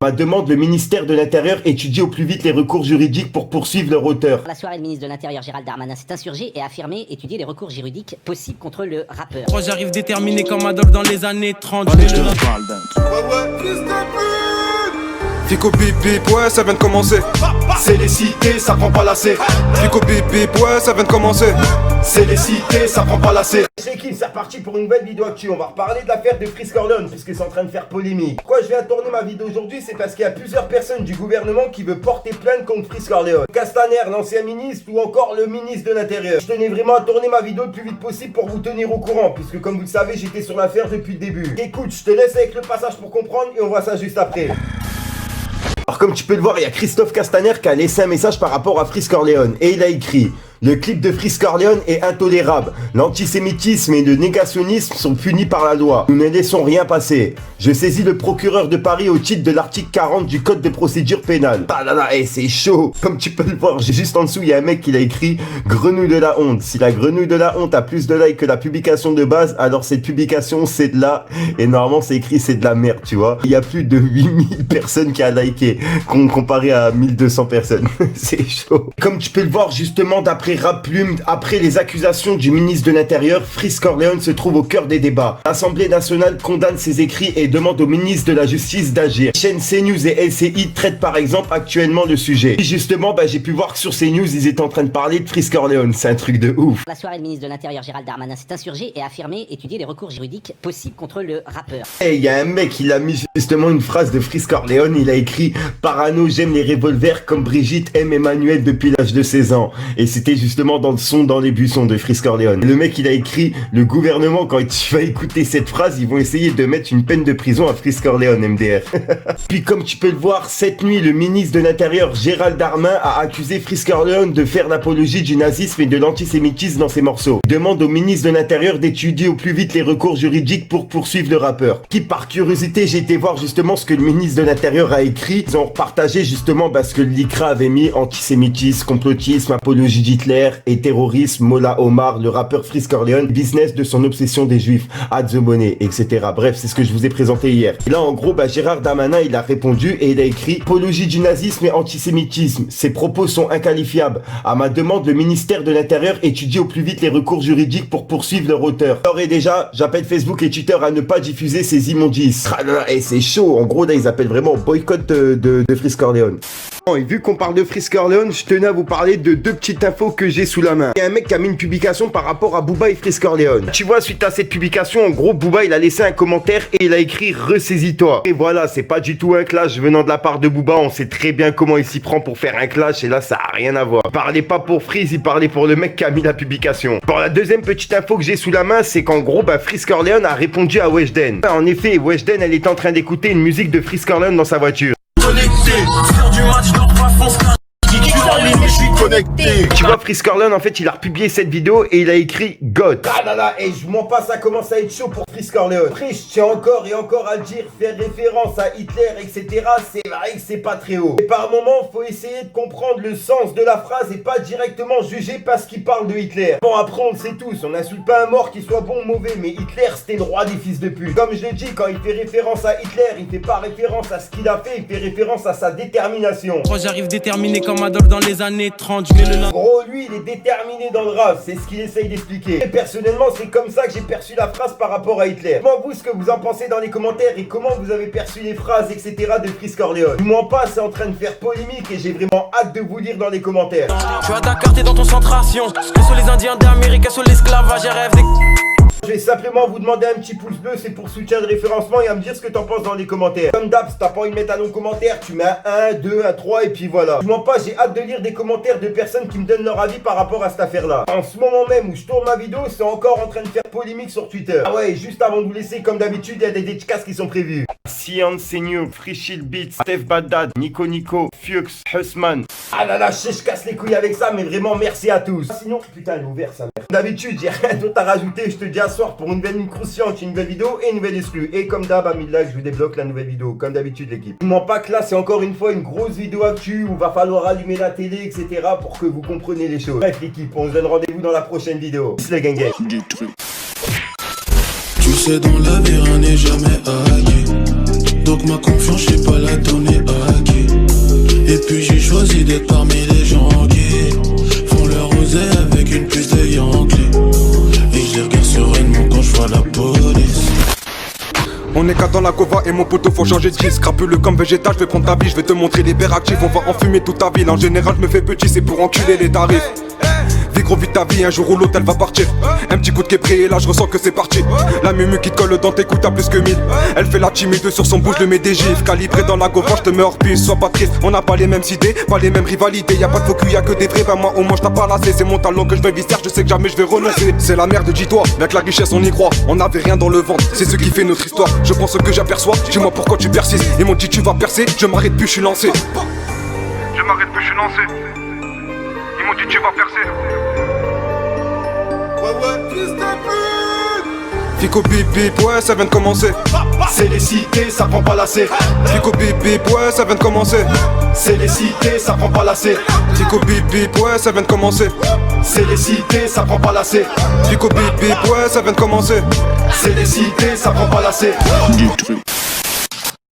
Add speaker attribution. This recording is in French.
Speaker 1: Ma demande, le ministère de l'Intérieur étudie au plus vite les recours juridiques pour poursuivre leur auteur.
Speaker 2: La soirée, le ministre de l'Intérieur Gérald Darmanin s'est insurgé et a affirmé étudier les recours juridiques possibles contre le rappeur.
Speaker 3: Moi j'arrive déterminé comme Adolphe dans les années 30.
Speaker 4: Fico bip bip, ouais, ça vient de commencer.
Speaker 1: C'est les cités, ça prend pas la C.
Speaker 4: Fico bip bip, ouais, ça vient de commencer.
Speaker 1: C'est les cités, ça prend pas la C. C'est qui, c'est reparti pour une nouvelle vidéo actu. On va reparler de l'affaire de Freeze Corleone, puisque c'est en train de faire polémique. Pourquoi je viens tourner ma vidéo aujourd'hui, c'est parce qu'il y a plusieurs personnes du gouvernement qui veulent porter plainte contre Freeze Corleone. Castaner, l'ancien ministre, ou encore le ministre de l'Intérieur. Je tenais vraiment à tourner ma vidéo le plus vite possible pour vous tenir au courant, puisque comme vous le savez, j'étais sur l'affaire depuis le début. Écoute, je te laisse avec le passage pour comprendre et on voit ça juste après. Alors comme tu peux le voir, il y a Christophe Castaner qui a laissé un message par rapport à Freeze Corleone et il a écrit: le clip de Freeze Corleone est intolérable. L'antisémitisme et le négationnisme sont punis par la loi. Nous ne laissons rien passer. Je saisis le procureur de Paris au titre de l'article 40 du code de procédure pénale. Ah là là, c'est chaud. Comme tu peux le voir, juste en dessous, il y a un mec qui l'a écrit grenouille de la honte. Si la grenouille de la honte a plus de likes que la publication de base, alors cette publication c'est de la... Et normalement c'est écrit c'est de la merde, tu vois. Il y a plus de 8000 personnes qui a liké comparé à 1200 personnes. C'est chaud. Comme tu peux le voir justement d'après Rap Plume, après les accusations du ministre de l'Intérieur, Freeze Corleone se trouve au cœur des débats. L'Assemblée nationale condamne ses écrits et demande au ministre de la Justice d'agir. Chaîne CNews et LCI traitent par exemple actuellement le sujet. Et justement, j'ai pu voir que sur CNews, ils étaient en train de parler de Freeze Corleone. C'est un truc de ouf.
Speaker 2: La soirée, le ministre de l'Intérieur Gérald Darmanin s'est insurgé et a affirmé étudier les recours juridiques possibles contre le rappeur.
Speaker 1: Et il y a un mec, il a mis justement une phrase de Freeze Corleone, il a écrit: Parano, j'aime les revolvers comme Brigitte aime Emmanuel depuis l'âge de 16 ans. Et c'était justement dans le son dans les buissons de Freeze Corleone. Le mec, il a écrit: le gouvernement, quand tu vas écouter cette phrase, ils vont essayer de mettre une peine de prison à Freeze Corleone, MDR. Puis comme tu peux le voir, cette nuit, le ministre de l'Intérieur Gérald Darmanin a accusé Freeze Corleone de faire l'apologie du nazisme et de l'antisémitisme dans ses morceaux. Il demande au ministre de l'Intérieur d'étudier au plus vite les recours juridiques pour poursuivre le rappeur. Qui, par curiosité, j'ai été voir justement ce que le ministre de l'Intérieur a écrit. Ils ont partagé justement ce que l'ICRA avait mis: antisémitisme, complotisme, apologie d'Hitler et terrorisme, Mola Omar, le rappeur Freeze Corleone, business de son obsession des juifs, Ad the Money, etc. Bref, c'est ce que je vous ai présenté hier. Et là, en gros, Gérard Darmanin, il a répondu et il a écrit: apologie du nazisme et antisémitisme. Ces propos sont inqualifiables. À ma demande, le ministère de l'Intérieur étudie au plus vite les recours juridiques pour poursuivre leur auteur. Alors et déjà, j'appelle Facebook et Twitter à ne pas diffuser ces immondices. Et c'est chaud. En gros, là, ils appellent vraiment boycott de Freeze Corleone. Et vu qu'on parle de Freeze Corleone, je tenais à vous parler de deux petites infos que j'ai sous la main. Il y a un mec qui a mis une publication par rapport à Booba et Freeze Corleone. Tu vois, suite à cette publication, en gros, Booba, il a laissé un commentaire et il a écrit: ressaisis-toi. Et voilà, c'est pas du tout un clash venant de la part de Booba. On sait très bien comment il s'y prend pour faire un clash et là, ça a rien à voir. Il parlait pas pour Freeze, il parlait pour le mec qui a mis la publication. Bon, la deuxième petite info que j'ai sous la main, c'est qu'en gros, Freeze Corleone a répondu à Weshden. En effet, Weshden, elle est en train d'écouter une musique de Freeze Corleone dans sa voiture. Connecté. Tu vois, Freeze Corleone, en fait, il a republié cette vidéo et il a écrit God. Ah là là, et je mens pas, ça commence à être chaud pour Freeze Corleone. Freeze, je tiens encore et encore à le dire, faire référence à Hitler, etc., c'est vrai que c'est pas très haut. Et par moment, faut essayer de comprendre le sens de la phrase et pas directement juger parce qu'il parle de Hitler. Bon, après, on le sait tous, on n'insulte pas un mort qui soit bon ou mauvais, mais Hitler, c'était le roi des fils de pute. Comme je l'ai dit, quand il fait référence à Hitler, il fait pas référence à ce qu'il a fait, il fait référence à sa détermination.
Speaker 3: Moi j'arrive déterminé comme Adolphe dans les années 30.
Speaker 1: Gros, lui, il est déterminé dans le rap, c'est ce qu'il essaye d'expliquer. Et personnellement, c'est comme ça que j'ai perçu la phrase par rapport à Hitler. Moi, vous, ce que vous en pensez dans les commentaires et comment vous avez perçu les phrases, etc. de Freeze Corleone. Je mens pas, c'est en train de faire polémique et j'ai vraiment hâte de vous lire dans les commentaires.
Speaker 3: Tu as Dakar, t'es dans ton centration. Que sont les Indiens d'Amérique, sur l'esclavage, rêve des...
Speaker 1: Je vais simplement vous demander un petit pouce bleu, c'est pour soutien de référencement et à me dire ce que t'en penses dans les commentaires. Comme d'hab, si t'as pas envie de mettre un long commentaire, tu mets un 1, 2, un 3 et puis voilà. Je mens pas, j'ai hâte de lire des commentaires de personnes qui me donnent leur avis par rapport à cette affaire-là. En ce moment même où je tourne ma vidéo, c'est encore en train de faire polémique sur Twitter. Ah ouais, juste avant de vous laisser, comme d'habitude, il y a des dédicaces qui sont prévues. Sian Senyu, Free Shield Beats, Steph Baddad, Nico, Fuchs, Hussman. Ah là là, je casse les couilles avec ça, mais vraiment merci à tous. Sinon, putain, elle est ouverte sa mère. D'habitude, j'ai rien d'autre à rajouter, je te dis à soir pour une nouvelle ligne croustillante, une nouvelle vidéo et une nouvelle exclue. Et comme d'hab, à 1000 likes, je vous débloque la nouvelle vidéo, comme d'habitude l'équipe. Je mens pas que là, c'est encore une fois une grosse vidéo actu où va falloir allumer la télé, etc. pour que vous compreniez les choses. Bref l'équipe, on se donne rendez-vous dans la prochaine vidéo. Peace le gang.
Speaker 5: Tu sais, dans la vie, rien n'est jamais acquis. Donc ma confiance, je sais pas la donner puis j'ai choisi d'être parmi les gens qui font leur rosé avec une puce de Yankee. Et je les regarde sereinement quand je vois la police.
Speaker 4: On est 4 dans la cova et mon poteau faut changer de disque. Crapuleux comme végétal, je vais prendre ta vie, je vais te montrer les verres actifs. On va enfumer toute ta ville, en général je me fais petit, c'est pour enculer les tarifs. Vis gros vite ta vie, un jour où l'hôtel va partir. Un petit coup de képré et là je ressens que c'est parti. La mumu qui te colle dans tes coups t'as plus que 1000. Elle fait la timide sur son bouche, je mets des gifs. Calibré dans la gova, je te mets hors piste, sois pas triste. On n'a pas les mêmes idées, pas les mêmes rivalités. Y'a pas de faux cul, y'a que des vrais, ben moi au moins je t'ai pas lassé. C'est mon talent que je vais visser, je sais que jamais je vais renoncer. C'est la merde, dis-toi, bien que la richesse on y croit. On n'avait rien dans le ventre, c'est ce qui fait notre histoire. Je pense que j'aperçois, dis-moi pourquoi tu persistes. Ils m'ont dit tu vas percer, je m'arrête plus, je suis lancé.
Speaker 6: Je m'arrête plus, je suis lancé. Ils m'ont dit tu vas percer.
Speaker 4: Fico bip bip, ouais ça vient de commencer.
Speaker 1: C'est les cités, ça prend pas la C.
Speaker 4: Fico bip bip, ouais ça vient de commencer.
Speaker 1: C'est les cités, ça prend pas la C.
Speaker 4: Fico bip bip, ouais ça vient de commencer.
Speaker 1: C'est les cités, ça prend pas la C.
Speaker 4: Fico bip bip, ouais ça vient de commencer.
Speaker 1: C'est les cités, ça prend pas la C.